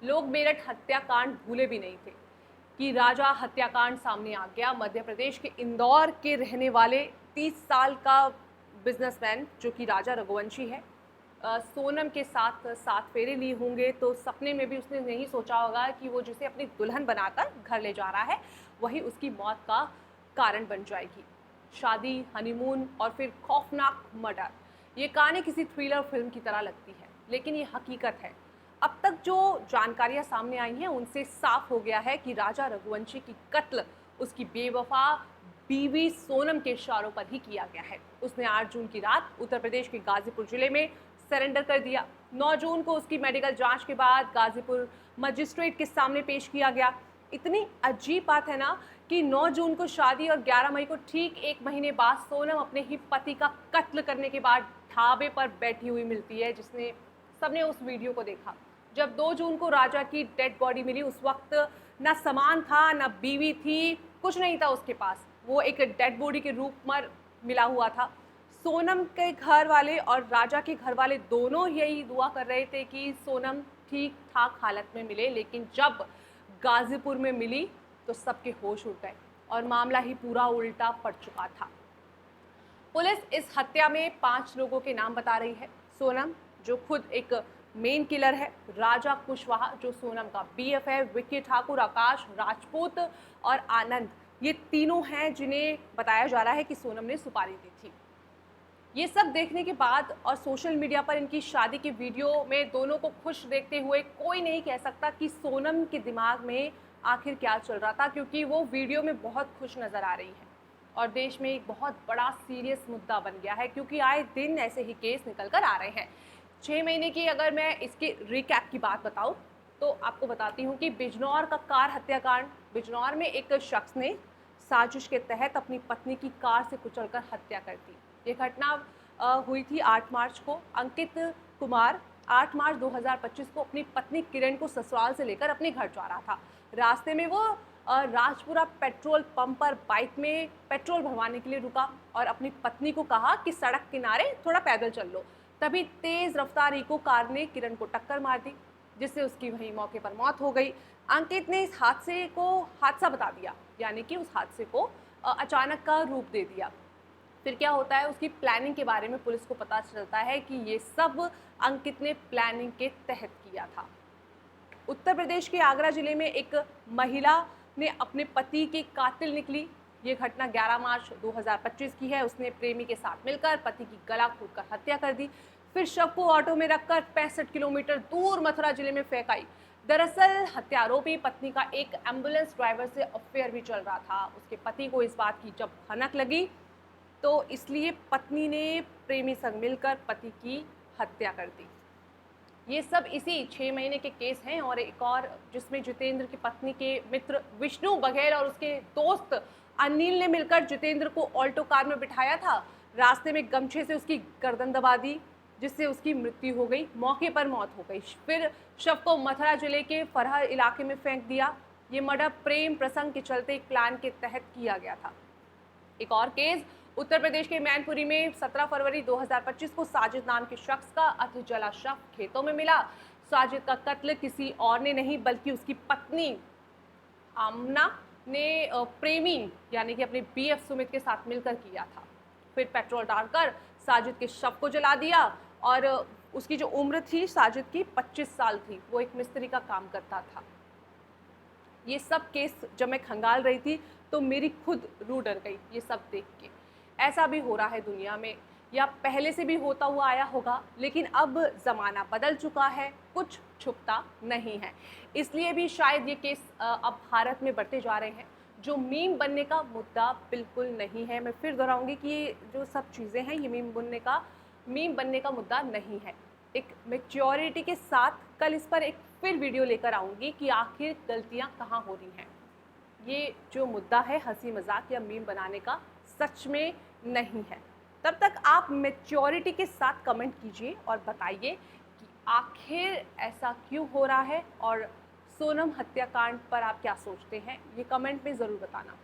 लोग मेरठ हत्याकांड भूले भी नहीं थे कि राजा हत्याकांड सामने आ गया। मध्य प्रदेश के इंदौर के रहने वाले 30 साल का बिजनेसमैन जो कि राजा रघुवंशी है, सोनम के साथ 7 फेरे लिए होंगे, तो सपने में भी उसने नहीं सोचा होगा कि वो जिसे अपनी दुल्हन बनाकर घर ले जा रहा है वही उसकी मौत का कारण बन जाएगी। शादी, हनीमून और फिर खौफनाक मर्डर, ये कहानी किसी थ्रिलर फिल्म की तरह लगती है, लेकिन ये हकीकत है। अब तक जो जानकारियां सामने आई हैं उनसे साफ हो गया है कि राजा रघुवंशी की कत्ल उसकी बेवफा बीवी सोनम के इशारों पर ही किया गया है। उसने 8 जून की रात उत्तर प्रदेश के गाजीपुर जिले में सरेंडर कर दिया। 9 जून को उसकी मेडिकल जांच के बाद गाजीपुर मजिस्ट्रेट के सामने पेश किया गया। इतनी अजीब बात है ना कि 9 जून को शादी और 11 मई को ठीक 1 महीने बाद सोनम अपने ही पति का कत्ल करने के बाद ढाबे पर बैठी हुई मिलती है, जिसने सबने उस वीडियो को देखा। जब 2 जून को राजा की डेड बॉडी मिली, उस वक्त ना सामान था, ना बीवी थी, कुछ नहीं था उसके पास। वो एक डेड बॉडी के रूप में मिला हुआ था। सोनम के घर वाले और राजा के घर वाले दोनों यही दुआ कर रहे थे कि सोनम ठीक ठाक हालत में मिले, लेकिन जब गाजीपुर में मिली तो सबके होश उड़ गए और मामला ही पूरा उल्टा पड़ चुका था। पुलिस इस हत्या में 5 लोगों के नाम बता रही है। सोनम जो खुद एक मेन किलर है, राजा कुशवाहा जो सोनम का बीएफ है, विक्की ठाकुर, आकाश राजपूत और आनंद, ये तीनों हैं जिन्हें बताया जा रहा है कि सोनम ने सुपारी दी थी। ये सब देखने के बाद और सोशल मीडिया पर इनकी शादी के वीडियो में दोनों को खुश देखते हुए कोई नहीं कह सकता कि सोनम के दिमाग में आखिर क्या चल रहा था, क्योंकि वो वीडियो में बहुत खुश नजर आ रही है और देश में एक बहुत बड़ा सीरियस मुद्दा बन गया है, क्योंकि आए दिन ऐसे ही केस निकल कर आ रहे हैं। 6 महीने की अगर मैं इसके रिकैप की बात बताऊं तो आपको बताती हूं कि बिजनौर का कार हत्याकांड। बिजनौर में एक शख्स ने साजिश के तहत अपनी पत्नी की कार से कुचलकर हत्या कर दी। ये घटना हुई थी 8 मार्च को। अंकित कुमार 8 मार्च 2025 को अपनी पत्नी किरण को ससुराल से लेकर अपने घर जा रहा था। रास्ते में वो राजपुरा पेट्रोल पंप पर बाइक में पेट्रोल भरवाने के लिए रुका और अपनी पत्नी को कहा कि सड़क किनारे थोड़ा पैदल चल लो। तभी तेज रफ्तार इको कार ने किरण को टक्कर मार दी, जिससे उसकी वहीं मौके पर मौत हो गई। अंकित ने इस हादसे को हादसा बता दिया, यानी कि उस हादसे को अचानक का रूप दे दिया। फिर क्या होता है, उसकी प्लानिंग के बारे में पुलिस को पता चलता है कि ये सब अंकित ने प्लानिंग के तहत किया था। उत्तर प्रदेश के आगरा जिले में एक महिला ने अपने पति की कातिल निकली। ये घटना 11 मार्च 2025 की है। उसने प्रेमी के साथ मिलकर पति की गला घोंटकर हत्या कर दी, फिर शव को ऑटो में रखकर 65 किलोमीटर दूर मथुरा जिले में फेंक आई। दरअसल हत्यारोपी पत्नी का एक एम्बुलेंस ड्राइवर से अफेयर भी चल रहा था। उसके पति को इस बात की जब भनक लगी तो इसलिए पत्नी ने प्रेमी संग मिलकर पति की हत्या कर दी। ये सब इसी 6 महीने के केस हैं। और एक और जिसमें जितेंद्र की पत्नी के मित्र विष्णु बघेल और उसके दोस्त अनिल ने मिलकर जितेंद्र को ऑल्टो कार में बिठाया था। रास्ते में गमछे से उसकी गर्दन दबा दी, जिससे उसकी मृत्यु हो गई, मौके पर मौत हो गई। फिर शव को मथुरा जिले के फरहर इलाके में फेंक दिया। ये मर्डर प्रेम प्रसंग के चलते एक प्लान के तहत किया गया था। एक और केस उत्तर प्रदेश के मैनपुरी में 17 फरवरी 2025 को साजिद नाम के शख्स का अधजला शव खेतों में मिला। साजिद का कत्ल किसी और ने नहीं बल्कि उसकी पत्नी आमना ने प्रेमी यानी कि अपने बीएफ सुमित के साथ मिलकर किया था। फिर पेट्रोल डालकर साजिद के शव को जला दिया और उसकी जो उम्र थी साजिद की 25 साल थी। वो एक मिस्त्री का काम करता था। ये सब केस जब मैं खंगाल रही थी तो मेरी खुद रूह डर गई ये सब देख के। ऐसा भी हो रहा है दुनिया में, या पहले से भी होता हुआ आया होगा, लेकिन अब ज़माना बदल चुका है, कुछ छुपता नहीं है। इसलिए भी शायद ये केस अब भारत में बढ़ते जा रहे हैं। जो मीम बनने का मुद्दा बिल्कुल नहीं है। मैं फिर दोहराऊंगी कि ये जो सब चीज़ें हैं ये मीम बनने का मुद्दा नहीं है। एक मैच्योरिटी के साथ कल इस पर एक फिर वीडियो लेकर आऊँगी कि आखिर गलतियाँ कहाँ हो रही हैं। ये जो मुद्दा है हंसी मजाक या मीम बनाने का सच में नहीं है। तब तक आप मैच्योरिटी के साथ कमेंट कीजिए और बताइए कि आखिर ऐसा क्यों हो रहा है और सोनम हत्याकांड पर आप क्या सोचते हैं, ये कमेंट में ज़रूर बताना।